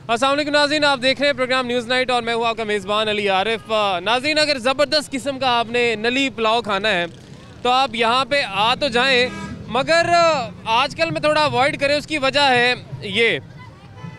अस्सलाम वालेकुम नाज़रीन, आप देख रहे हैं प्रोग्राम न्यूज़ नाइट और मैं हूँ आपका मेज़बान अली आरिफ। नाज़रीन, अगर ज़बरदस्त किस्म का आपने नली पुलाव खाना है तो आप यहाँ पे आ तो जाएं, मगर आजकल में थोड़ा अवॉइड करें। उसकी वजह है ये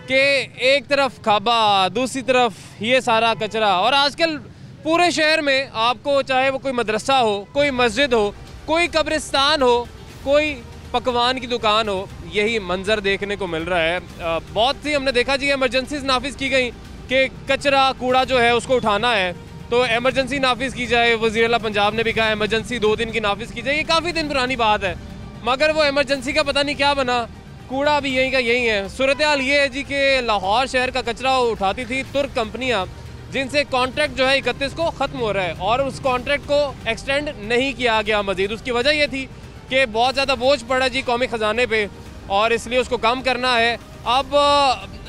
कि एक तरफ खाबा, दूसरी तरफ ये सारा कचरा, और आजकल पूरे शहर में आपको चाहे वो कोई मदरसा हो, कोई मस्जिद हो, कोई कब्रिस्तान हो, कोई पकवान की दुकान हो, यही मंज़र देखने को मिल रहा है। बहुत सी हमने देखा जी एमरजेंसीज नाफिज की गई कि कचरा कूड़ा जो है उसको उठाना है तो एमरजेंसी नाफिज की जाए। वज़ीर आला पंजाब ने भी कहा एमरजेंसी 2 दिन की नाफिज की जाए। ये काफ़ी दिन पुरानी बात है, मगर वो एमरजेंसी का पता नहीं क्या बना, कूड़ा भी यहीं का यहीं है। सूरत हाल ये है जी कि लाहौर शहर का कचरा उठाती थी तुर्क कंपनियाँ, जिनसे कॉन्ट्रैक्ट जो है 31 को ख़त्म हो रहा है और उस कॉन्ट्रैक्ट को एक्सटेंड नहीं किया गया मज़ीद। उसकी वजह ये थी कि बहुत ज़्यादा बोझ पड़ा जी कौमी ख़जाने पे और इसलिए उसको कम करना है। अब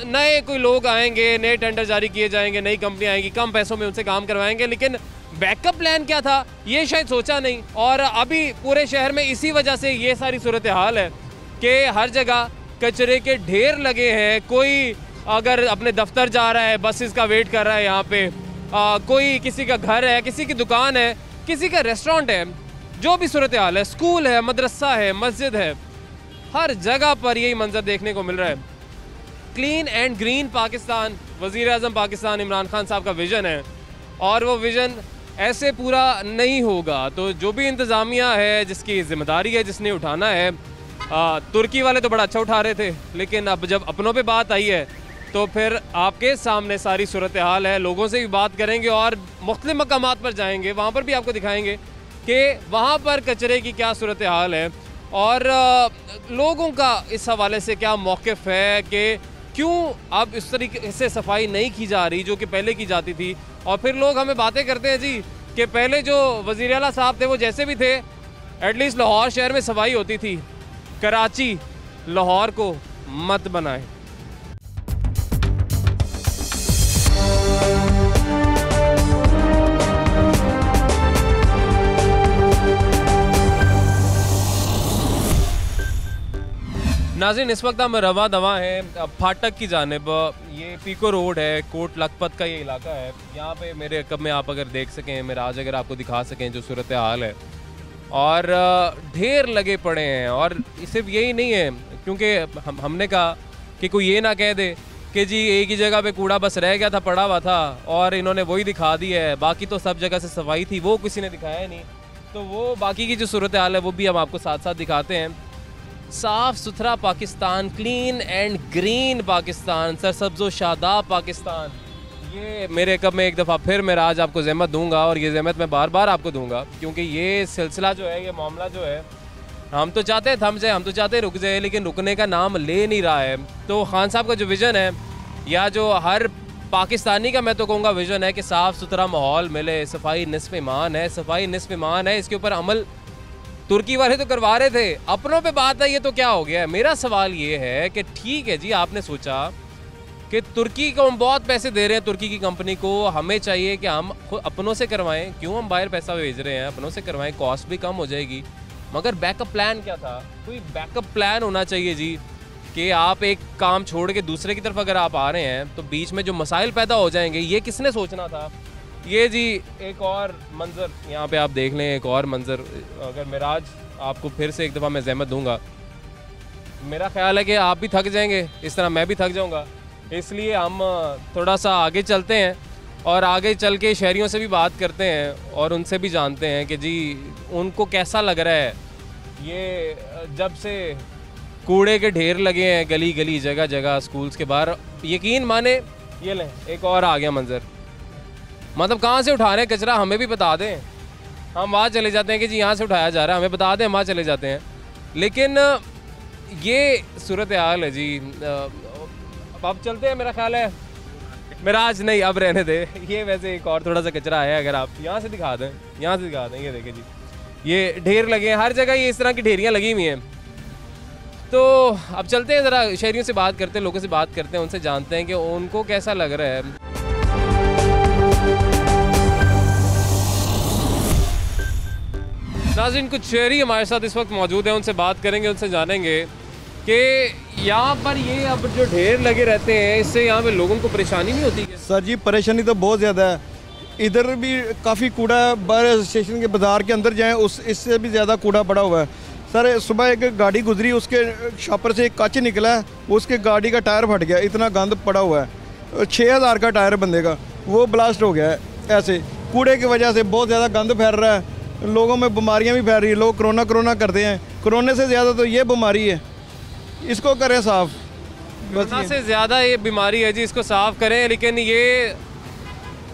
नए कोई लोग आएंगे, नए टेंडर जारी किए जाएंगे, नई कंपनियाँ आएंगी, कम पैसों में उनसे काम करवाएंगे, लेकिन बैकअप प्लान क्या था ये शायद सोचा नहीं। और अभी पूरे शहर में इसी वजह से ये सारी सूरत हाल है कि हर जगह कचरे के ढेर लगे हैं। कोई अगर अपने दफ्तर जा रहा है, बसेस का वेट कर रहा है यहाँ पे, कोई किसी का घर है, किसी की दुकान है, किसी का रेस्टोरेंट है, जो भी सूरत हाल है, स्कूल है, मदरसा है, मस्जिद है, हर जगह पर यही मंजर देखने को मिल रहा है। क्लीन एंड ग्रीन पाकिस्तान वज़ीर आज़म पाकिस्तान इमरान खान साहब का विज़न है और वो विज़न ऐसे पूरा नहीं होगा तो जो भी इंतज़ामिया है, जिसकी ज़िम्मेदारी है, जिसने उठाना है, तुर्की वाले तो बड़ा अच्छा उठा रहे थे, लेकिन अब जब अपनों पे बात आई है तो फिर आपके सामने सारी सूरत हाल है। लोगों से भी बात करेंगे और मुख्तलिफ मकामात पर जाएंगे, वहाँ पर भी आपको दिखाएंगे कि वहाँ पर कचरे की क्या सूरत हाल है और लोगों का इस हवाले से क्या मौक़िफ़ है कि क्यों अब इस तरीके से सफाई नहीं की जा रही जो कि पहले की जाती थी। और फिर लोग हमें बातें करते हैं जी कि पहले जो वज़ीर आला साहब थे वो जैसे भी थे, एटलीस्ट लाहौर शहर में सफाई होती थी। कराची लाहौर को मत बनाए। नाज़रीन, इस वक्त हम रवा दवा हैं फाटक की जानिब। ये पीको रोड है, कोट लखपत का ये इलाका है। यहाँ पे मेरे कब में आप अगर देख सकें, मेरा आज अगर आपको दिखा सकें जो सूरत हाल है, और ढेर लगे पड़े हैं। और सिर्फ यही नहीं है, क्योंकि हमने कहा कि कोई ये ना कह दे कि जी एक ही जगह पे कूड़ा बस रह गया था, पड़ा हुआ था और इन्होंने वही दिखा दी है, बाकी तो सब जगह से सफाई थी, वो किसी ने दिखाया नहीं। तो वो बाकी की जो सूरत हाल है वो भी हम आपको साथ साथ दिखाते हैं। साफ़ सुथरा Pakistan, clean and green Pakistan, सरसब्ज़ो शादाब पाकिस्तान, ये मेरे कब में एक दफ़ा फिर मैं आज आपको ज़हमत दूंगा और ये ज़हमत मैं बार बार आपको दूंगा, क्योंकि ये सिलसिला जो है, ये मामला जो है, हम तो चाहते हैं थम जाए, हम तो चाहते हैं रुक जाए, लेकिन रुकने का नाम ले नहीं रहा है। तो खान साहब का जो विज़न है, या जो हर पाकिस्तानी का मैं तो कहूँगा विज़न है कि साफ़ सुथरा माहौल मिले, सफाई निस्फ़ ईमान है, सफाई निस्फ़ ईमान है। इसके ऊपर अमल तुर्की वाले तो करवा रहे थे, अपनों पे बात आई है तो क्या हो गया है। मेरा सवाल ये है कि ठीक है जी, आपने सोचा कि तुर्की को हम बहुत पैसे दे रहे हैं, तुर्की की कंपनी को, हमें चाहिए कि हम अपनों से करवाएं, क्यों हम बाहर पैसा भेज रहे हैं, अपनों से करवाएं, कॉस्ट भी कम हो जाएगी। मगर बैकअप प्लान क्या था? कोई बैकअप प्लान होना चाहिए जी कि आप एक काम छोड़ के दूसरे की तरफ अगर आप आ रहे हैं तो बीच में जो मसाइल पैदा हो जाएंगे, ये किसने सोचना था। ये जी एक और मंज़र यहाँ पे आप देख लें, एक और मंज़र। अगर मेराज आपको फिर से एक दफ़ा मैं ज़हमत दूंगा, मेरा ख्याल है कि आप भी थक जाएंगे, इस तरह मैं भी थक जाऊंगा, इसलिए हम थोड़ा सा आगे चलते हैं और आगे चल के शहरियों से भी बात करते हैं और उनसे भी जानते हैं कि जी उनको कैसा लग रहा है ये जब से कूड़े के ढेर लगे हैं गली गली, जगह जगह, स्कूल्स के बाहर। यकीन माने, ये लें एक और आ गया मंज़र, मतलब कहाँ से उठा रहे हैं कचरा हमें भी बता दें, हम वहाँ चले जाते हैं कि जी यहाँ से उठाया जा रहा है, हमें बता दें, हम वहाँ चले जाते हैं। लेकिन ये सूरत हाल है जी। अब चलते हैं, मेरा ख्याल है मेरा आज नहीं, अब रहने दे। ये वैसे एक और थोड़ा सा कचरा है, अगर आप यहाँ से दिखा दें, यहाँ से दिखा दें, ये देखें जी, ये ढेर लगे हैं हर जगह, ये इस तरह की ढेरियाँ लगी हुई हैं। तो अब चलते हैं, ज़रा शहरियों से बात करते हैं, लोगों से बात करते हैं, उनसे जानते हैं कि उनको कैसा लग रहा है। नाज़रीन, कुछ शहरी हमारे साथ इस वक्त मौजूद हैं, उनसे बात करेंगे, उनसे जानेंगे कि यहाँ पर ये अब जो ढेर लगे रहते हैं, इससे यहाँ पे लोगों को परेशानी नहीं होती है? सर जी परेशानी तो बहुत ज़्यादा है। इधर भी काफ़ी कूड़ा है, बाहर स्टेशन के बाज़ार के अंदर जाएं इससे भी ज़्यादा कूड़ा पड़ा हुआ है। सर सुबह एक गाड़ी गुजरी, उसके शॉपर से एक कांच निकला है, उसके गाड़ी का टायर फट गया, इतना गंद पड़ा हुआ है। 6000 का टायर बंदे का, वो ब्लास्ट हो गया है। ऐसे कूड़े की वजह से बहुत ज़्यादा गंद फैल रहा है, लोगों में बीमारियाँ भी फैल रही है। लोग कोरोना करते हैं, कोरोना से ज़्यादा तो ये बीमारी है, इसको करें साफ़। कोरोना से ज़्यादा ये बीमारी है जी, इसको साफ़ करें। लेकिन ये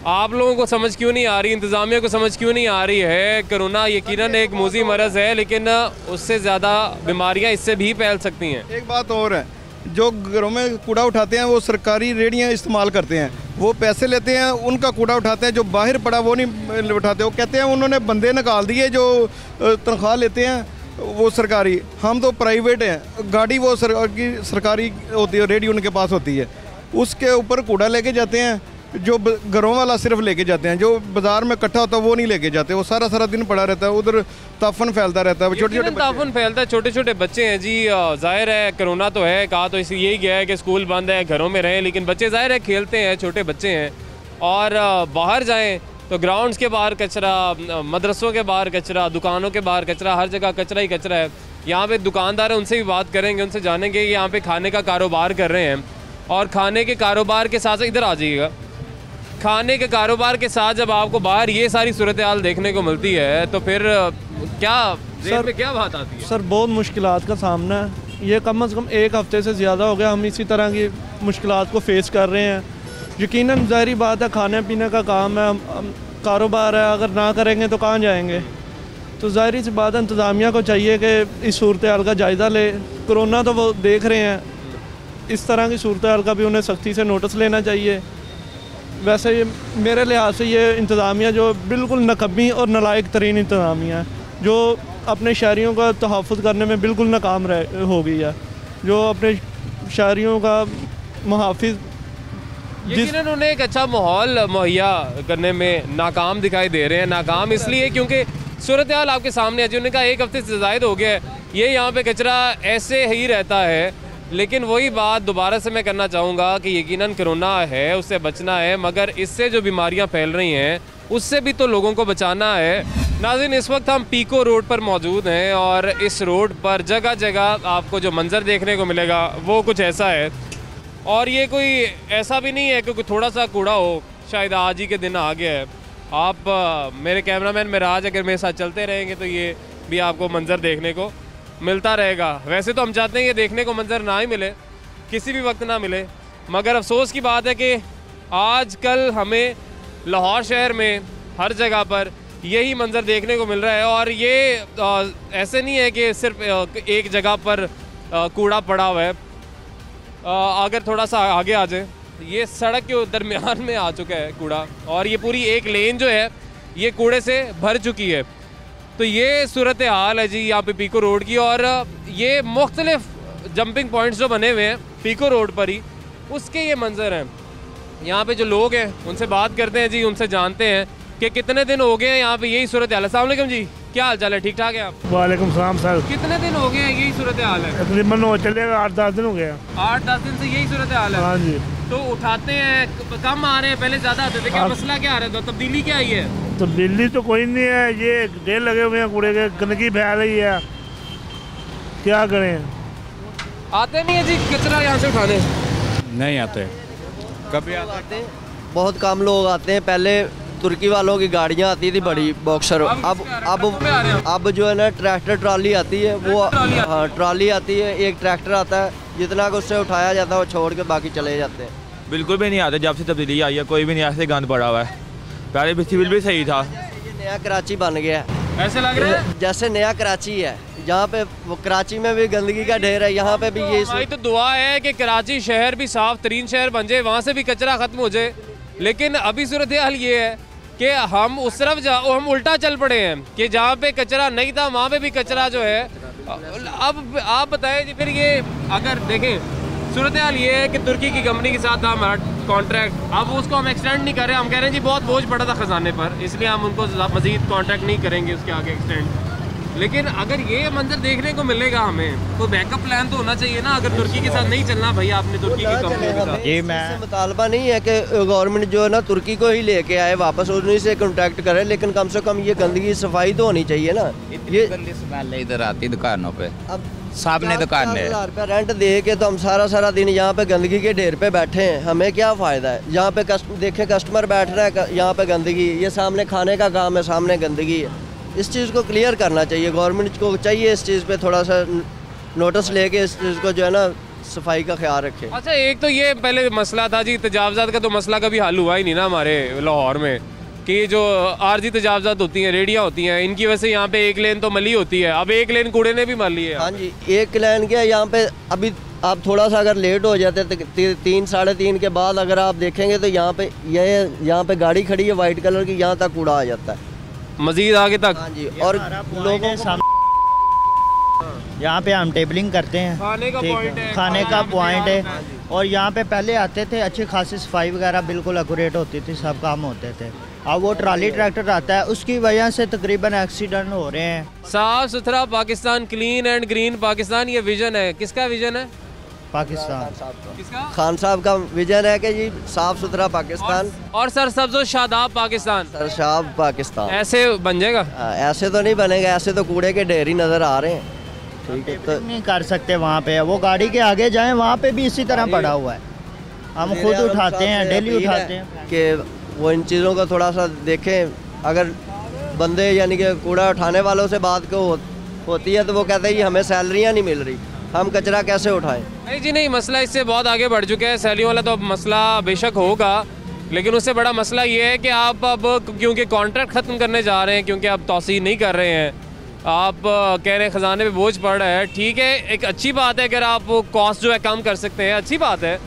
आप लोगों को समझ क्यों नहीं आ रही, इंतज़ामिया को समझ क्यों नहीं आ रही है? कोरोना यकीनन एक मूजी मरज़ है, लेकिन उससे ज़्यादा बीमारियां इससे भी फैल सकती हैं। एक बात और है, जो घरों में कूड़ा उठाते हैं वो सरकारी रेहड़ियाँ इस्तेमाल करते हैं, वो पैसे लेते हैं, उनका कूड़ा उठाते हैं। जो बाहर पड़ा वो नहीं उठाते, वो कहते हैं उन्होंने बंदे निकाल दिए जो तनख्वाह लेते हैं वो सरकारी, हम तो प्राइवेट हैं। गाड़ी वो सरकारी होती है, रेहड़ी उनके पास होती है, उसके ऊपर कूड़ा लेके जाते हैं। जो घरों वाला सिर्फ लेके जाते हैं, जो बाजार में इकट्ठा होता है वो नहीं लेके जाते, वो सारा दिन पड़ा रहता है, उधर ताफन फैलता रहता है। छोटे ताफन फैलता है, छोटे छोटे बच्चे हैं जी। जाहिर है कोरोना तो है, कहा तो इसी यही गया है कि स्कूल बंद है, घरों में रहें, लेकिन बच्चे जाहिर है खेलते हैं, छोटे बच्चे हैं। और बाहर जाएँ तो ग्राउंड्स के बाहर कचरा, मदरसों के बाहर कचरा, दुकानों के बाहर कचरा, हर जगह कचरा ही कचरा है। यहाँ पे दुकानदार हैं, उनसे भी बात करेंगे, उनसे जानेंगे यहाँ पे खाने का कारोबार कर रहे हैं। और खाने के कारोबार के साथ इधर आ जाइएगा, खाने के कारोबार के साथ जब आपको बाहर ये सारी सूरत हाल देखने को मिलती है तो फिर क्या सर में क्या बात आती है? सर बहुत मुश्किलात का सामना है, ये कम से कम एक हफ्ते से ज़्यादा हो गया हम इसी तरह की मुश्किलात को फेस कर रहे हैं। यकीनन ज़ाहिरी बात है, खाने पीने का काम है, कारोबार है, अगर ना करेंगे तो कहाँ जाएंगे? तो ज़ाहिरी सी बात है, इंतज़ामिया को चाहिए कि इस सूरत हाल का जायज़ा ले। कोरोना तो वो देख रहे हैं, इस तरह की सूरत हाल का भी उन्हें सख्ती से नोटिस लेना चाहिए। वैसे ये मेरे लिहाज से ये इंतज़ामिया जो बिल्कुल नकम्मी और नालायक तरीन इंतज़ामिया है, जो अपने शहरियों का तहफ़्फ़ुज़ करने में बिल्कुल नाकाम हो गई है, जो अपने शहरियों का मुहाफ़िज़ यकीनन उन्हें एक अच्छा माहौल मुहैया करने में नाकाम दिखाई दे रहे हैं। नाकाम इसलिए क्योंकि सूरत हाल आपके सामने है। जिन्होंने कहा एक हफ्ते से ज़ायद हो गया है, ये यहाँ पे कचरा ऐसे ही रहता है। लेकिन वही बात दोबारा से मैं करना चाहूँगा कि यकीनन कोरोना है, उससे बचना है, मगर इससे जो बीमारियाँ फैल रही हैं उससे भी तो लोगों को बचाना है। नाज़रीन, इस वक्त हम पीको रोड पर मौजूद हैं और इस रोड पर जगह जगह आपको जो मंज़र देखने को मिलेगा वो कुछ ऐसा है। और ये कोई ऐसा भी नहीं है कि कोई थोड़ा सा कूड़ा हो, शायद आज ही के दिन आ गया है। आप मेरे कैमरामैन मिराज अगर मेरे साथ चलते रहेंगे तो ये भी आपको मंज़र देखने को मिलता रहेगा। वैसे तो हम चाहते हैं कि देखने को मंज़र ना ही मिले, किसी भी वक्त ना मिले, मगर अफसोस की बात है कि आज कल हमें लाहौर शहर में हर जगह पर यही मंज़र देखने को मिल रहा है। और ये ऐसे नहीं है कि सिर्फ एक जगह पर कूड़ा पड़ा हुआ है। अगर थोड़ा सा आगे आ जाए, ये सड़क के दरमियान में आ चुका है कूड़ा, और ये पूरी एक लेन जो है ये कूड़े से भर चुकी है। तो ये सूरत हाल है जी यहाँ पे पीको रोड की। और ये मुख्तलिफ जंपिंग पॉइंट्स जो बने हुए हैं पीको रोड पर ही, उसके ये मंज़र हैं। यहाँ पे जो लोग हैं उनसे बात करते हैं जी, उनसे जानते हैं कि कितने दिन हो गए हैं यहाँ पे यही सूरत हाल है। अस्सलाम वालेकुम जी, क्या हाल चाल है? ठीक ठाक है आप? वालेकुम सलाम सर। कितने दिन हो गए हैं यही सूरत हाल है? तकरीबन हो चलेगा 8-10 दिन हो गया। 8-10 दिन से यही सूरत हाल है? हाँ जी। तो उठाते हैं, कम आ रहे हैं, पहले ज़्यादा आते थे, क्या मसला क्या आ रहा था? तब्दीली क्या आई है? तब्दीली तो कोई नहीं है, ये ढेर लगे हुए हैं कूड़े के, गंदगी फैल रही है, क्या करें? आते नहीं है जी कचरा यहाँ से उठाने? नहीं आते, कभी आते हैं, बहुत कम लोग आते हैं। पहले तुर्की वालों की गाड़ियाँ आती थी बड़ी बॉक्सर, अब जो है ना ट्रैक्टर ट्रॉली आती है, वो हाँ ट्रॉली आती है, एक ट्रैक्टर आता है, जितना को उससे उठाया जाता है वो छोड़ के बाकी चले जाते हैं। बिल्कुल भी नहीं आते। जब से तब्दीली आई है कोई भी नहीं, ऐसे गंद पड़ा हुआ है। पहले भी सिविल भी सही था, ये नया कराची बन गया है, ऐसे लग रहा है जैसे नया कराची है। जहाँ पे वो कराची में भी गंदगी का ढेर है, यहाँ पे भी ये भाई तो दुआ है कि कराची शहर भी साफ तरीन शहर बन जाए, वहाँ से भी कचरा खत्म हो जाए। लेकिन अभी सूरत हाल ये है कि हम उस तरफ हम उल्टा चल पड़े हैं कि जहाँ पे कचरा नहीं था वहाँ पे भी कचरा जो है। अब आप बताएं जी, फिर ये अगर देखें सूरत हाल ये है कि तुर्की की कंपनी के साथ था हमारा कॉन्ट्रैक्ट, अब उसको हम एक्सटेंड नहीं कर रहे। हम कह रहे हैं जी बहुत बोझ पड़ा था खजाने पर, इसलिए हम उनको मजीद कॉन्ट्रैक्ट नहीं करेंगे उसके आगे एक्सटेंड। लेकिन अगर ये मंजर देखने को मिलेगा हमें तो बैकअप प्लान तो होना चाहिए ना। अगर तुर्की के साथ नहीं चलना भाई आपने तुर्की की कंपनी के साथ। ये मैं मुतालबा नहीं है कि गवर्नमेंट जो है ना तुर्की को ही लेके आए वापस, उन्हीं से कांटेक्ट करे, लेकिन कम से कम ये गंदगी सफाई तो होनी चाहिए ना। ये गंदी स्मेल इधर आती दुकानों पे, अब सामने दुकान है। 4,000 रुपया रेंट दे के तो हम सारा दिन यहाँ पे गंदगी के ढेर पे बैठे हैं, हमें क्या फ़ायदा है। यहाँ पे देखें कस्टमर बैठ रहा है, यहाँ पे गंदगी, ये सामने खाने का काम है, सामने गंदगी है। इस चीज़ को क्लियर करना चाहिए, गवर्नमेंट को चाहिए इस चीज़ पे थोड़ा सा नोटिस लेके इस चीज़ को जो है ना सफाई का ख्याल रखें। अच्छा, एक तो ये पहले मसला था जी तजावज़ात का, तो मसला कभी हल हुआ ही नहीं ना हमारे लाहौर में, कि जो आर्जी तजावज़ात होती हैं, रेडियाँ होती हैं, इनकी वजह से यहाँ पे एक लेन तो मली होती है, अब एक लेन कूड़े ने भी मल ली है। हाँ जी, एक लेन क्या यहाँ पे अभी आप थोड़ा सा अगर लेट हो जाते तो 3 साढ़े 3 के बाद अगर आप देखेंगे तो यहाँ पे यहाँ पे गाड़ी खड़ी है वाइट कलर की, यहाँ तक कूड़ा आ जाता है मजीद आगे तक। हाँ जी, और लोगों को यहाँ पे हम टेबलिंग करते हैं, खाने का पॉइंट है, खाने का पॉइंट है, और यहाँ पे पहले आते थे अच्छी खासी सफाई वगैरह बिल्कुल एक्यूरेट होती थी, सब काम होते थे। अब वो ट्राली ट्रैक्टर आता है, उसकी वजह से तकरीबन एक्सीडेंट हो रहे हैं। साफ सुथरा Pakistan, clean and green Pakistan, ये विजन है। किसका विजन है? पाकिस्तान किसका? खान साहब का विजन है कि जी साफ सुथरा पाकिस्तान और सरसब्ज़ और शादाब पाकिस्तान, सरशाब पाकिस्तान। ऐसे बन जाएगा? ऐसे तो नहीं बनेगा, ऐसे तो कूड़े के ढेर ही नज़र आ रहे हैं। ठीक है, तो नहीं कर सकते वहाँ पे, वो गाड़ी के आगे जाएं, वहाँ पे भी इसी तरह पड़ा हुआ है, हम खुद उठाते हैं, डेली उठाते हैं। कि वो इन चीज़ों को थोड़ा सा देखें। अगर बंदे यानी कि कूड़ा उठाने वालों से बात को होती है तो वो कहते हैं कि हमें सैलरियाँ नहीं मिल रही, हम कचरा कैसे उठाएं। नहीं जी नहीं, मसला इससे बहुत आगे बढ़ चुका है। सैलरी वाला तो अब मसला बेशक होगा, लेकिन उससे बड़ा मसला ये है कि आप अब क्योंकि कॉन्ट्रैक्ट ख़त्म करने जा रहे हैं, क्योंकि आप तोसी नहीं कर रहे हैं, आप कह रहे हैं ख़जाने पे बोझ पड़ रहा है। ठीक है, एक अच्छी बात है अगर आप कॉस्ट जो है कम कर सकते हैं, अच्छी बात है,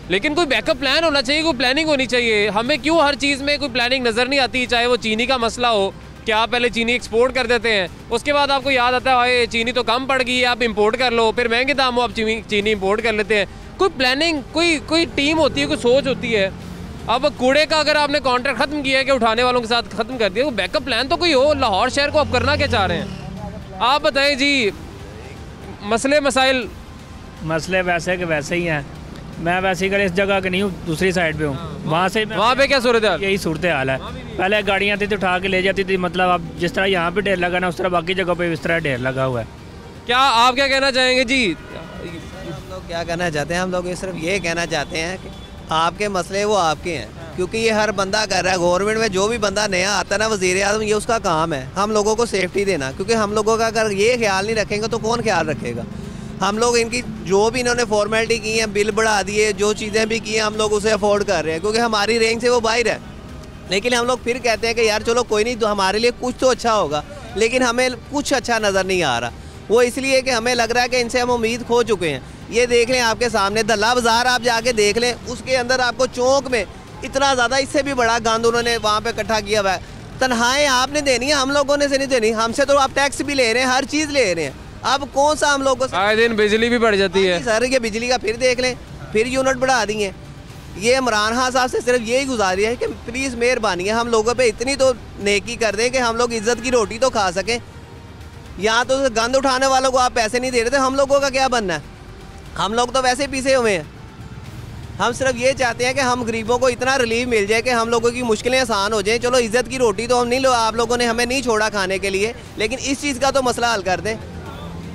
लेकिन कोई बैकअप प्लान होना चाहिए, कोई प्लानिंग होनी चाहिए। हमें क्यों हर चीज़ में कोई प्लानिंग नज़र नहीं आती? चाहे वो चीनी का मसला हो कि आप पहले चीनी एक्सपोर्ट कर देते हैं, उसके बाद आपको याद आता है भाई चीनी तो कम पड़ गई है, आप इंपोर्ट कर लो, फिर महंगे दाम हो आप चीनी इंपोर्ट कर लेते हैं। कोई प्लानिंग, कोई टीम होती है, कोई सोच होती है। अब कूड़े का अगर आपने कॉन्ट्रैक्ट ख़त्म किया है कि उठाने वालों के साथ ख़त्म कर दिया, वो बैकअप प्लान तो कोई हो। लाहौर शहर को आप करना क्या चाह रहे हैं? आप बताएं जी, मसले मसाइल। मसले वैसे के वैसे ही हैं। मैं वैसे ही इस जगह के नहीं हूँ, दूसरी साइड पे हूँ। वहाँ पे क्या सूरत हाल? यही सूरत हाल है। पहले गाड़ियाँ थी तो उठा के ले जाती थी, मतलब अब जिस तरह यहाँ पे ढेर लगा ना, उस तरह बाकी जगह पे इस तरह ढेर लगा हुआ है। क्या आप क्या कहना चाहेंगे जी? हम लोग क्या कहना चाहते हैं, हम लोग सिर्फ ये कहना चाहते हैं कि आपके मसले वो आपके हैं, क्योंकि ये हर बंदा कर रहा है। गवर्नमेंट में जो भी बंदा नया आता है ना वज़ीर आज़म, ये उसका काम है हम लोगों को सेफ्टी देना, क्योंकि हम लोगों का अगर ये ख्याल नहीं रखेंगे तो कौन ख्याल रखेगा। हम लोग इनकी जो भी इन्होंने फॉर्मेलिटी की है, बिल बढ़ा दिए, जो चीज़ें भी की हैं, हम लोग उसे अफोर्ड कर रहे हैं क्योंकि हमारी रेंज से वो बाहर है। लेकिन हम लोग फिर कहते हैं कि यार चलो कोई नहीं, तो हमारे लिए कुछ तो अच्छा होगा, लेकिन हमें कुछ अच्छा नज़र नहीं आ रहा। वो इसलिए कि हमें लग रहा है कि इनसे हम उम्मीद खो चुके हैं। ये देख लें आपके सामने दल्ला बाज़ार, आप जाके देख लें, उसके अंदर आपको चौक में इतना ज़्यादा, इससे भी बड़ा गंद उन्होंने वहाँ पे इकट्ठा किया हुआ है। तनख्वाहें आपने देनी है, हम लोगों ने से नहीं देनी। हमसे तो आप टैक्स भी ले रहे हैं, हर चीज़ ले रहे हैं। अब कौन सा हम लोग को आए दिन बिजली भी बढ़ जाती है सर, ये बिजली का फिर देख लें, फिर यूनिट बढ़ा दी है। ये इमरान खान साहब से सिर्फ यही गुजारिश है कि प्लीज़ मेहरबानी है, हम लोगों पे इतनी तो नेकी कर दें कि हम लोग इज्जत की रोटी तो खा सकें। यहाँ तो गंद उठाने वालों को आप पैसे नहीं दे रहे, तो हम लोगों का क्या बनना है? हम लोग तो वैसे पीछे हुए हैं। हम सिर्फ ये चाहते हैं कि हम गरीबों को इतना रिलीफ मिल जाए कि हम लोगों की मुश्किलें आसान हो जाएं। चलो इज्जत की रोटी तो हम नहीं आप लोगों ने हमें नहीं छोड़ा खाने के लिए, लेकिन इस चीज़ का तो मसला हल कर दें।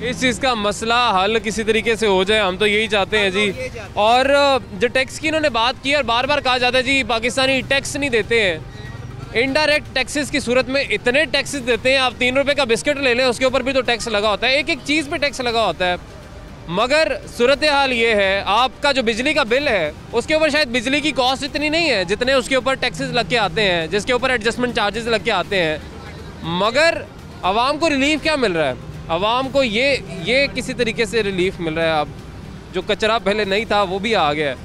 इस चीज़ का मसला हल किसी तरीके से हो जाए, हम तो यही चाहते हैं जी। और जो टैक्स की इन्होंने बात की और बार बार कहा जाता है जी पाकिस्तानी टैक्स नहीं देते हैं। इनडायरेक्ट टैक्सेस की सूरत में इतने टैक्सेस देते हैं, आप 3 रुपये का बिस्किट ले लें उसके ऊपर भी तो टैक्स लगा होता है, एक एक चीज़ पे टैक्स लगा होता है। मगर सूरत हाल ये है, आपका जो बिजली का बिल है उसके ऊपर शायद बिजली की कॉस्ट इतनी नहीं है जितने उसके ऊपर टैक्सेस लग के आते हैं, जिसके ऊपर एडजस्टमेंट चार्जेस लग के आते हैं। मगर आवाम को रिलीफ क्या मिल रहा है? आवाम को ये किसी तरीके से रिलीफ मिल रहा है। अब जो कचरा पहले नहीं था वो भी आ गया है।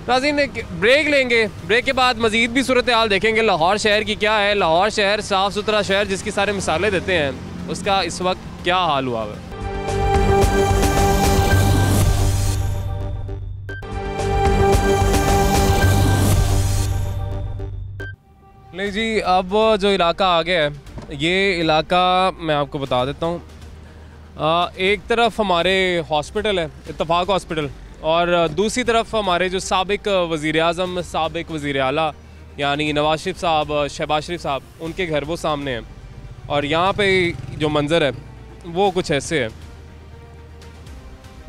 नाज़रीन, एक ब्रेक लेंगे, ब्रेक के बाद मज़ीद भी सूरत हाल देखेंगे लाहौर शहर की क्या है। लाहौर शहर साफ़ सुथरा शहर जिसकी सारे मिसालें देते हैं, उसका इस वक्त क्या हाल हुआ है। नहीं जी, अब जो इलाका आ गया है ये इलाका मैं आपको बता देता हूँ, एक तरफ हमारे हॉस्पिटल है इत्तफाक हॉस्पिटल, और दूसरी तरफ हमारे जो साबिक वज़ीर आज़म, साबिक वज़ीर आला यानी नवाज शरीफ साहब, शहबाज शरीफ साहब, उनके घर वो सामने हैं। और यहाँ पे जो मंज़र है वो कुछ ऐसे है,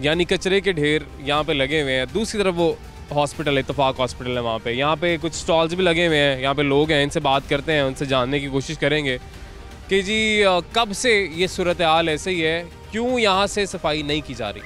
यानी कचरे के ढेर यहाँ पे लगे हुए हैं। दूसरी तरफ वो हॉस्पिटल इत्तफाक हॉस्पिटल है, वहाँ पे यहाँ पे कुछ स्टॉल्स भी लगे हुए हैं। यहाँ पे लोग हैं, इनसे बात करते हैं, उनसे जानने की कोशिश करेंगे कि जी कब से ये सूरत हाल ऐसे ही है, क्यों यहाँ से सफाई नहीं की जा रही।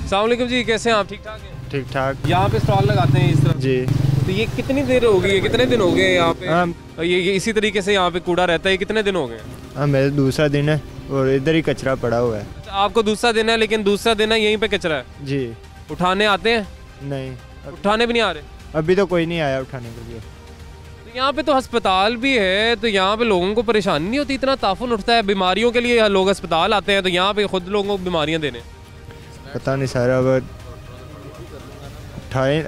अस्सलाम वालेकुम जी, कैसे हैं आप? ठीक ठाक हैं? ठीक ठाक। यहाँ पे स्टॉल लगाते हैं इस तरफ जी। तो ये कितनी देर हो गई है, कितने दिन हो गए यहाँ पे? ये इसी तरीके से यहाँ पे कूड़ा रहता है, कितने दिन हो गए? हाँ, मेरा दूसरा दिन है और इधर ही कचरा पड़ा हुआ है। अच्छा, आपको दूसरा दिन है, लेकिन दूसरा दिन है यहीं पे कचरा है? जी। उठाने आते हैं? नहीं, उठाने भी नहीं आ रहे? अभी तो कोई नहीं आया उठाने के लिए। तो यहाँ पे तो अस्पताल भी है, तो यहाँ पे लोगों को परेशानी नहीं होती? इतना ताफुन उठता है बीमारियों के लिए, लोग अस्पताल आते हैं, तो यहाँ पे खुद लोगों को बीमारियाँ देने। पता नहीं सारा, अब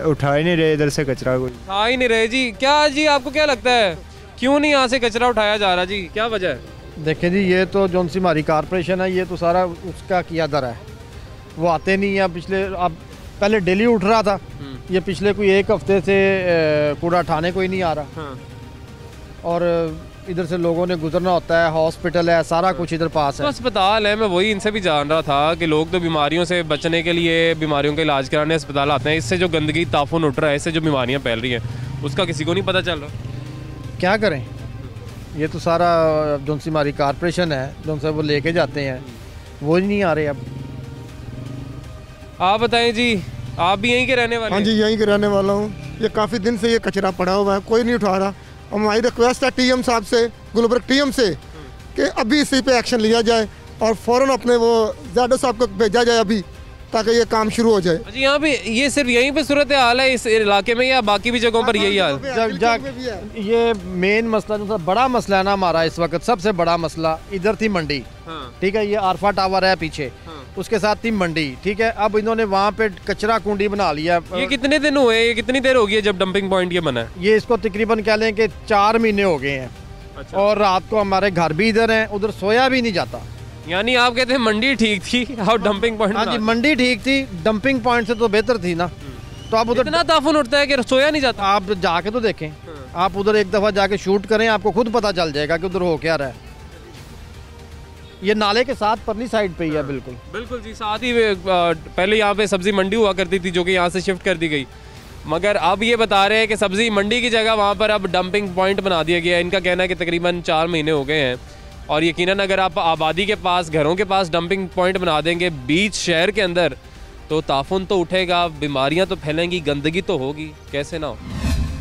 उठा ही नहीं रहे इधर से कचरा कोई। उठा ही नहीं रहे जी? क्या जी, आपको क्या लगता है क्यों नहीं यहाँ से कचरा उठाया जा रहा जी, क्या वजह है? देखें जी, ये तो जो सी हमारी कारपोरेशन है, ये तो सारा उसका किया दर है, वो आते नहीं है। पिछले अब पहले डेली उठ रहा था, ये पिछले कोई एक हफ्ते से कूड़ा उठाने को ही नहीं आ रहा। और इधर से लोगों ने गुजरना होता है, हॉस्पिटल है, सारा कुछ इधर पास है। तो अस्पताल है, मैं वही इनसे भी जान रहा था कि लोग तो बीमारियों से बचने के लिए, बीमारियों का इलाज कराने अस्पताल आते हैं, इससे जो गंदगी ताफुन उठ रहा है, इससे जो बीमारियां फैल रही हैं, उसका किसी को नहीं पता चल रहा। क्या करें, ये तो सारा जो सी हमारी कारपोरेशन है, जो से वो लेके जाते हैं, वो ही नहीं आ रहे। अब आप बताएं जी, आप भी यहीं के रहने वाले? हाँ जी, यहीं के रहने वाला हूँ। ये काफ़ी दिन से ये कचरा पड़ा हुआ है, कोई नहीं उठा रहा। हमारी रिक्वेस्ट है टीएम साहब से, गुलबर्ग टीएम से, कि अभी इसी पे एक्शन लिया जाए और फ़ौरन अपने वो ज़ेडो साहब को भेजा जाए अभी, ताकि ये काम शुरू हो जाए। जी, यहाँ पे ये सिर्फ यहीं पे सूरत हाल है इस इलाके में, या बाकी भी जगहों पर यही हाल? ये मेन मसला जो बड़ा मसला है ना हमारा इस वक्त, सबसे बड़ा मसला इधर थी मंडी। ठीक है, ये आरफा टावर है पीछे, उसके साथ थी मंडी। ठीक है, अब इन्होंने वहाँ पे कचरा कुंडी बना लिया। ये कितने दिन हुए, ये कितनी देर हो गई है जब डंपिंग पॉइंट ये बना है? ये इसको तकरीबन कह लें कि 4 महीने हो गए हैं। अच्छा। और रात को हमारे घर भी इधर हैं, उधर सोया भी नहीं जाता। यानी आप कहते हैं मंडी ठीक थी और डंपिंग पॉइंट? हाँ जी, मंडी ठीक थी, डंपिंग पॉइंट से तो बेहतर थी ना। तो आप उधर इतना ताफुन उठता है कि सोया नहीं जाता? आप जाके तो देखें, आप उधर एक दफ़ा जाके शूट करें, आपको खुद पता चल जाएगा कि उधर हो क्या रहा है। ये नाले के साथ परली साइड पे ही है। बिल्कुल बिल्कुल जी, साथ ही पहले यहाँ पे सब्जी मंडी हुआ करती थी, जो कि यहाँ से शिफ्ट कर दी गई, मगर अब ये बता रहे हैं कि सब्जी मंडी की जगह वहाँ पर अब डंपिंग पॉइंट बना दिया गया है। इनका कहना है कि तकरीबन 4 महीने हो गए हैं, और यकीनन अगर आप आबादी के पास, घरों के पास डंपिंग पॉइंट बना देंगे बीच शहर के अंदर, तो ताफुन तो उठेगा, बीमारियाँ तो फैलेंगी, गंदगी तो होगी, कैसे ना हो।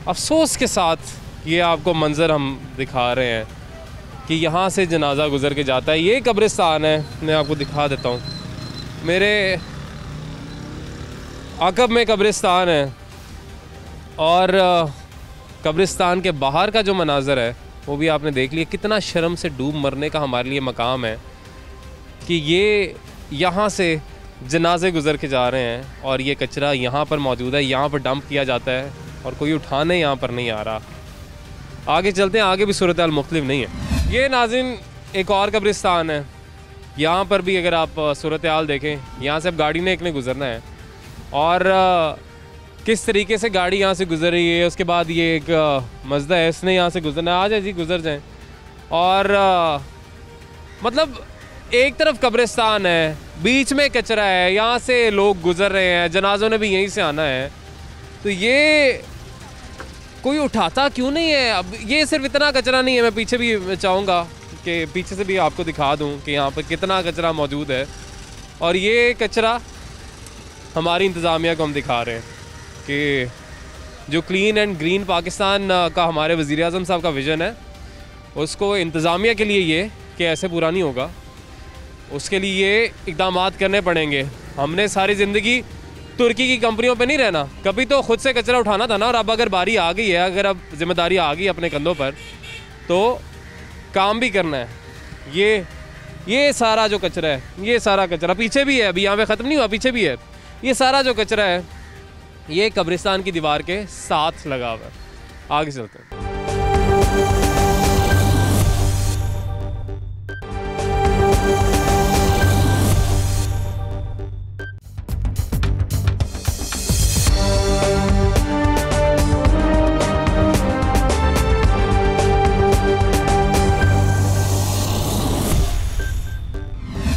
अफसोस के साथ ये आपको मंजर हम दिखा रहे हैं कि यहाँ से जनाजा गुजर के जाता है। ये कब्रिस्तान है, मैं आपको दिखा देता हूँ, मेरे अकब में कब्रिस्तान है, और कब्रिस्तान के बाहर का जो मनाजर है वो भी आपने देख लिया। कितना शर्म से डूब मरने का हमारे लिए मकाम है कि ये यहाँ से जनाजे गुजर के जा रहे हैं, और ये कचरा यहाँ पर मौजूद है, यहाँ पर डंप किया जाता है, और कोई उठाने यहाँ पर नहीं आ रहा। आगे चलते हैं, आगे भी सूरत हाल मुख्तलिफ नहीं है। ये नाज़रीन एक और कब्रिस्तान है, यहाँ पर भी अगर आप सूरत हाल देखें, यहाँ से अब गाड़ी ने एक ने गुज़रना है, और किस तरीके से गाड़ी यहाँ से गुजर रही है। उसके बाद ये एक मज़दा है, इसने यहाँ से गुजरना है, आ जाए जी गुजर जाएं। और मतलब एक तरफ कब्रिस्तान है, बीच में कचरा है, यहाँ से लोग गुजर रहे हैं, जनाजों ने भी यहीं से आना है, तो ये कोई उठाता क्यों नहीं है? अब ये सिर्फ इतना कचरा नहीं है, मैं पीछे भी चाहूँगा कि पीछे से भी आपको दिखा दूँ कि यहाँ पर कितना कचरा मौजूद है। और ये कचरा हमारी इंतज़ामिया को हम दिखा रहे हैं कि जो क्लीन एंड ग्रीन पाकिस्तान का हमारे वज़ीर आज़म साहब का विज़न है, उसको इंतज़ामिया के लिए ये कि ऐसे पूरा नहीं होगा, उसके लिए ये इक़दाम करने पड़ेंगे। हमने सारी ज़िंदगी तुर्की की कंपनियों पे नहीं रहना, कभी तो ख़ुद से कचरा उठाना था ना। और अब अगर बारी आ गई है, अगर अब जिम्मेदारी आ गई अपने कंधों पर, तो काम भी करना है। ये ये सारा जो कचरा है, ये सारा कचरा पीछे भी है, अभी यहाँ पे ख़त्म नहीं हुआ, पीछे भी है। ये सारा जो कचरा है ये कब्रिस्तान की दीवार के साथ लगा हुआ है। आगे चलते हैं।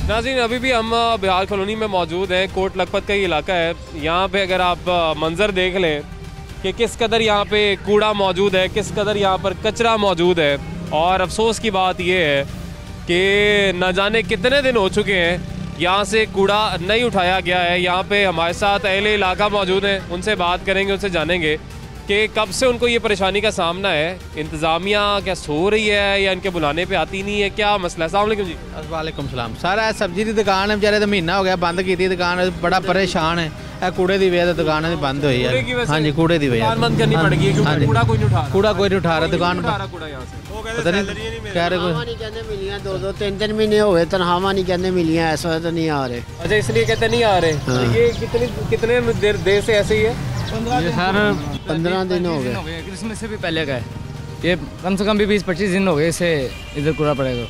नाज़रीन, अभी भी हम बिहार कॉलोनी में मौजूद हैं। कोट लखपत का ये इलाका है। यहाँ पे अगर आप मंज़र देख लें कि किस कदर यहाँ पे कूड़ा मौजूद है, किस कदर यहाँ पर कचरा मौजूद है। और अफसोस की बात ये है कि न जाने कितने दिन हो चुके हैं यहाँ से कूड़ा नहीं उठाया गया है। यहाँ पे हमारे साथ अहले इलाका मौजूद हैं, उनसे बात करेंगे, उनसे जानेंगे कि कब से उनको ये परेशानी का सामना है। इंतज़ामिया क्या सो रही है या इनके बुलाने पे आती नहीं है, क्या मसला है? अस्सलाम वालेकुम जी। वालेकुम सलाम। सारा सब्जी की दुकान है, बेचारे तो महीना हो गया बंद की थी दुकान, बड़ा परेशान है। कूड़े की वजह से दुकान बंद हुई है। हाँ जी, कूड़े की वजह बंद करनी पड़ेगी क्योंकि कूड़ा कोई नहीं उठा रहा। कूड़ा कोई नहीं उठा रहा, दुकान पता नहीं कह रहे मिलियां 2-2 3-3 महीने हो गए, तनख्वाह नहीं कहने मिलियां, ऐसा तो नहीं आ रहे। अच्छा, इसलिए कहते नहीं आ रहे। ये कितने देर से ऐसे ही है? सर 15 दिन हो गए। क्रिसमस से भी पहले का है ये, कम से कम भी 20-25 दिन हो गए इसे इधर कूड़ा पड़ेगा।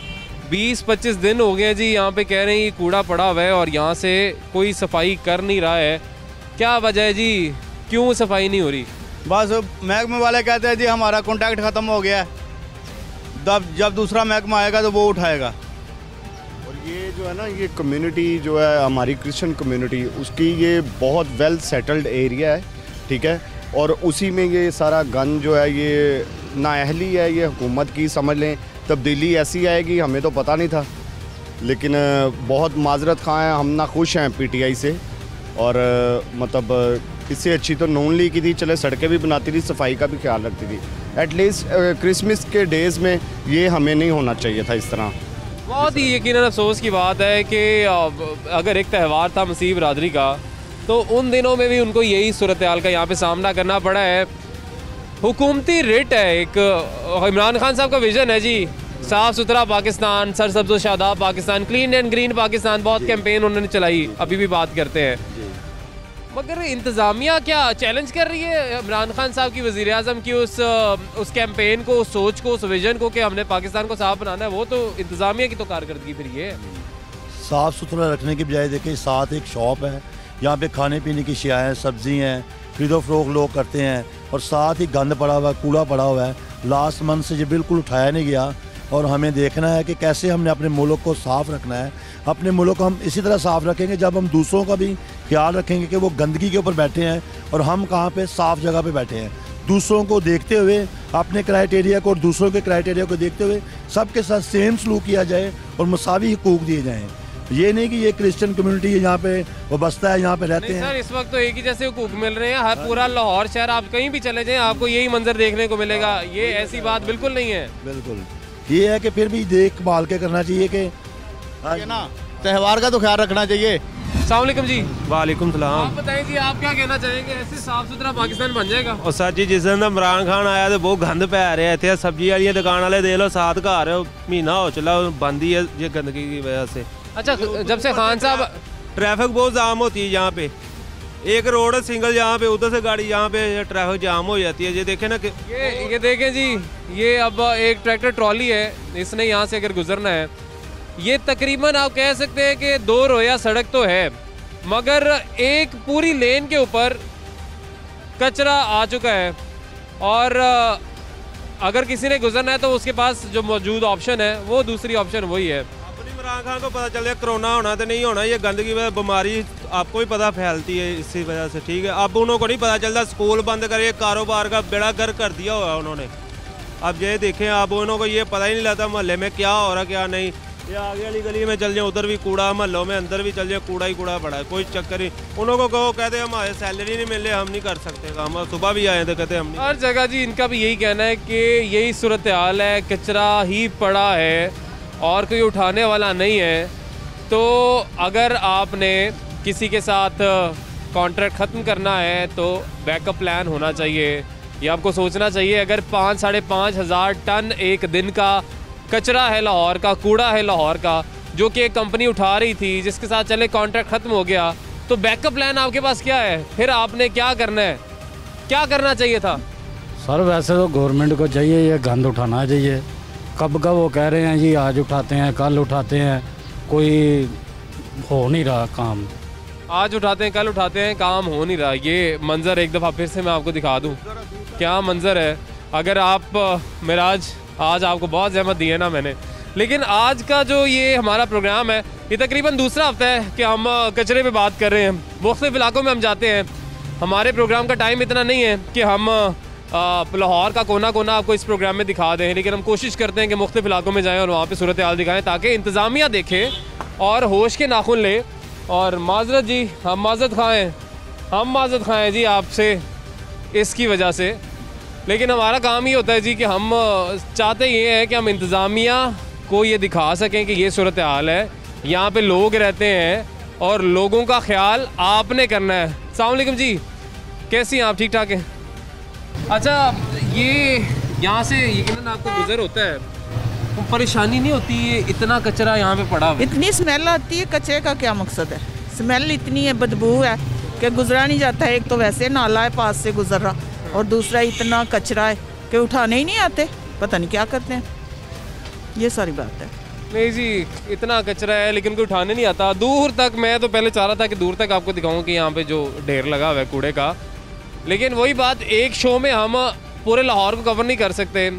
20-25 दिन हो गए जी। यहाँ पे कह रहे हैं ये कूड़ा पड़ा हुआ है और यहाँ से कोई सफाई कर नहीं रहा है। क्या वजह है जी, क्यों सफाई नहीं हो रही? बस महकमे वाले कहते हैं जी हमारा कॉन्ट्रैक्ट ख़त्म हो गया है, जब दूसरा महकमा आएगा तो वो उठाएगा। और ये जो है ना, ये कम्युनिटी जो है हमारी क्रिश्चियन कम्युनिटी, उसकी ये बहुत वेल सेटल्ड एरिया है, ठीक है। और उसी में ये सारा गन जो है ये नाअहली है, ये हुकूमत की समझ लें। तब्दीली ऐसी आएगी हमें तो पता नहीं था, लेकिन बहुत माजरत खा हैं हम, ना खुश हैं पीटीआई से। और मतलब इससे अच्छी तो नून लीग की थी, चले सड़कें भी बनाती थी, सफाई का भी ख्याल रखती थी। एटलीस्ट क्रिसमस के डेज़ में ये हमें नहीं होना चाहिए था इस तरह। बहुत ही यकीनन अफसोस की बात है कि अगर एक त्यौहार था मसीह बरादरी का, तो उन दिनों में भी उनको यही सूरत हाल का यहाँ पे सामना करना पड़ा है। हुकूमती रिट है, एक इमरान खान साहब का विज़न है जी, साफ़ सुथरा पाकिस्तान, सरसब्ज़ व Shadab Pakistan, clean and green Pakistan. बहुत कैंपेन उन्होंने चलाई, अभी भी बात करते हैं। मगर इंतज़ामिया क्या चैलेंज कर रही है इमरान खान साहब की, वज़ीर आज़म की उस कैंपेन को, उस सोच को, उस विज़न को कि हमने पाकिस्तान को साफ़ बनाना है? वो तो इंतज़ामिया की तो कारकर्दगी फिर ये है। साफ़ सुथरा रखने की बजाय देखिए, साथ एक शॉप है, यहाँ पे खाने पीने की शियाएँ, सब्ज़ी हैं, खरीदो फरोख लोग करते हैं, और साथ ही गंद पड़ा हुआ है, कूड़ा पड़ा हुआ है। लास्ट मंथ से ये बिल्कुल उठाया नहीं गया। और हमें देखना है कि कैसे हमने अपने मुल्क को साफ़ रखना है। अपने मुल्क को हम इसी तरह साफ़ रखेंगे जब हम दूसरों का भी ख्याल रखेंगे कि वो गंदगी के ऊपर बैठे हैं और हम कहाँ पे साफ़ जगह पे बैठे हैं। दूसरों को देखते हुए, अपने क्राइटेरिया को और दूसरों के क्राइटेरिया को देखते हुए सबके साथ सेम सलूक किया जाए और मुसावी हुकूक दिए जाएँ। ये नहीं कि ये क्रिश्चियन कम्युनिटी है यहाँ पे वो बसता है, यहाँ पे रहते हैं। सर, इस वक्त तो एक ही जैसे हुकूक मिल रहे हैं। हर पूरा लाहौर शहर आप कहीं भी चले जाएं आपको यही मंजर देखने को मिलेगा। ये ऐसी बात बिल्कुल नहीं है। बिल्कुल ये है कि फिर भी देखभाल के करना चाहिए कि ना त्यौहार का तो ख्याल रखना चाहिए। अस्सलाम वालेकुम जी। वालेकुम सलाम। आप बताएं जी, आप क्या कहना चाहेंगे, ऐसे साफ सुथरा पाकिस्तान बन जाएगा? और सर जी, जिस दिन इमरान खान आया तो बहुत गंद पै रहा है इतने। सब्जी वाली दुकान वाले दे लो, साथ घर महीना हो चला बंद ही है ये गंदगी की वजह से। अच्छा, जब से खान साहब, ट्रैफिक बहुत जाम होती है यहाँ पे, एक रोड है सिंगल, यहाँ पे उधर से गाड़ी यहाँ पे ट्रैफिक जाम हो जाती है। ये देखें ना कि ये देखें जी, ये अब एक ट्रैक्टर ट्रॉली है, इसने यहाँ से अगर गुजरना है, ये तकरीबन आप कह सकते हैं कि 2 रोया सड़क तो है, मगर एक पूरी लेन के ऊपर कचरा आ चुका है। और अगर किसी ने गुजरना है तो उसके पास जो मौजूद ऑप्शन है वो दूसरी ऑप्शन वही है। इमरान खान को पता चल गया कोरोना होना तो नहीं होना, ये गंदगी बीमारी आपको भी पता फैलती है इसी वजह से, ठीक है। अब उनको नहीं पता चलता, स्कूल बंद करके कारोबार का बेड़ा गर्क कर दिया हुआ है उन्होंने। अब ये देखें, अब उनको ये पता ही नहीं लगता मोहल्ले में क्या हो रहा क्या नहीं। ये आगे वाली गली में चल जाए, उधर भी कूड़ा, मोहल्लों में अंदर भी चल जाए, कूड़ा ही कूड़ा पड़ा है, कोई चक्कर ही। उनको कहो, कहते हमारे सैलरी नहीं मिले, हम नहीं कर सकते काम। सुबह भी आए थे, कहते हम नहीं। हर जगह जी इनका भी यही कहना है कि यही सूरत हाल है, कचरा ही पड़ा है और कोई उठाने वाला नहीं है। तो अगर आपने किसी के साथ कॉन्ट्रैक्ट ख़त्म करना है तो बैकअप प्लान होना चाहिए। ये आपको सोचना चाहिए, अगर 5-5.5 हज़ार टन एक दिन का कचरा है लाहौर का, कूड़ा है लाहौर का, जो कि एक कंपनी उठा रही थी, जिसके साथ चले कॉन्ट्रैक्ट ख़त्म हो गया, तो बैकअप प्लान आपके पास क्या है? फिर आपने क्या करना है, क्या करना चाहिए था? सर वैसे तो गवर्नमेंट को चाहिए ये गंद उठाना चाहिए। कब का वो कह रहे हैं जी आज उठाते हैं कल उठाते हैं, कोई हो नहीं रहा काम। आज उठाते हैं कल उठाते हैं, काम हो नहीं रहा। ये मंज़र एक दफ़ा फिर से मैं आपको दिखा दूँ, क्या मंज़र है। अगर आप मिराज आज आपको बहुत ज़हमत दी है ना मैंने, लेकिन आज का जो ये हमारा प्रोग्राम है ये तकरीबन दूसरा हफ्ता है कि हम कचरे पे बात कर रहे हैं। मुख्तलिफ इलाकों में हम जाते हैं, हमारे प्रोग्राम का टाइम इतना नहीं है कि हम लाहौर का कोना कोना आपको इस प्रोग्राम में दिखा दें, लेकिन हम कोशिश करते हैं कि मुख्तलिफ इलाकों में जाएँ और वहाँ पर सूरत हाल दिखाएँ ताकि इंतज़ामिया देखें और होश के नाखून लें। और माजरत जी, हम माजरत खाएँ जी आपसे इसकी वजह से, लेकिन हमारा काम ये होता है जी कि हम चाहते ये हैं कि हम इंतज़ामिया को ये दिखा सकें कि ये सूरत हाल है, यहाँ पे लोग रहते हैं और लोगों का ख्याल आपने करना है। अस्सलाम वालेकुम जी, कैसी हैं आप? ठीक ठाक हैं? अच्छा, ये यहाँ से यकीनन आपको गुजर होता है, तो परेशानी नहीं होती है इतना कचरा यहाँ पे पड़ा हुआ? इतनी स्मेल आती है, कचरे का क्या मकसद है? स्मेल इतनी है, बदबू है कि गुजरा नहीं जाता है। एक तो वैसे नाला है पास से गुजर रहा, और दूसरा इतना कचरा है कि उठाने ही नहीं आते, पता नहीं क्या करते हैं। ये सारी बात है। नहीं जी, इतना कचरा है लेकिन कोई उठाने नहीं आता दूर तक। मैं तो पहले चाह रहा था कि दूर तक आपको दिखाऊं कि यहाँ पे जो ढेर लगा हुआ है कूड़े का, लेकिन वही बात, एक शो में हम पूरे लाहौर को कवर नहीं कर सकते।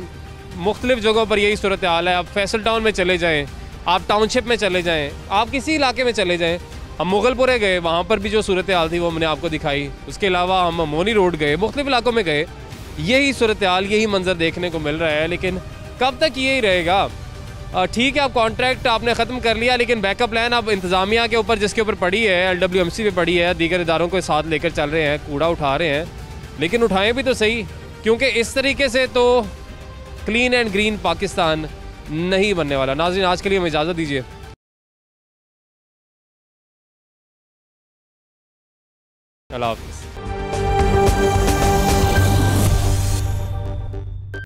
मुख्तलिफ जगहों पर यही सूरत हाल है। आप फैसल टाउन में चले जाएँ, आप टाउनशिप में चले जाएँ, आप किसी इलाके में चले जाएँ। हम मुगलपुरे गए, वहाँ पर भी जो सूरत हाल थी वो मैंने आपको दिखाई। उसके अलावा हम मोनी रोड गए, मुख्तलिफ इलाकों में गए, यही सूरत हाल, यही मंजर देखने को मिल रहा है। लेकिन कब तक यही रहेगा? ठीक है, आप कॉन्ट्रैक्ट आपने ख़त्म कर लिया, लेकिन बैकअप प्लान अब इंतज़ामिया के ऊपर, जिसके ऊपर पड़ी है, LWMC पे पड़ी है, दीगर इदारों को साथ लेकर चल रहे हैं, कूड़ा उठा रहे हैं। लेकिन उठाएं भी तो सही, क्योंकि इस तरीके से तो क्लीन एंड ग्रीन पाकिस्तान नहीं बनने वाला। नाज़रीन, आज के लिए हमें इजाज़त दीजिए। अल्लाह हाफ़िज़।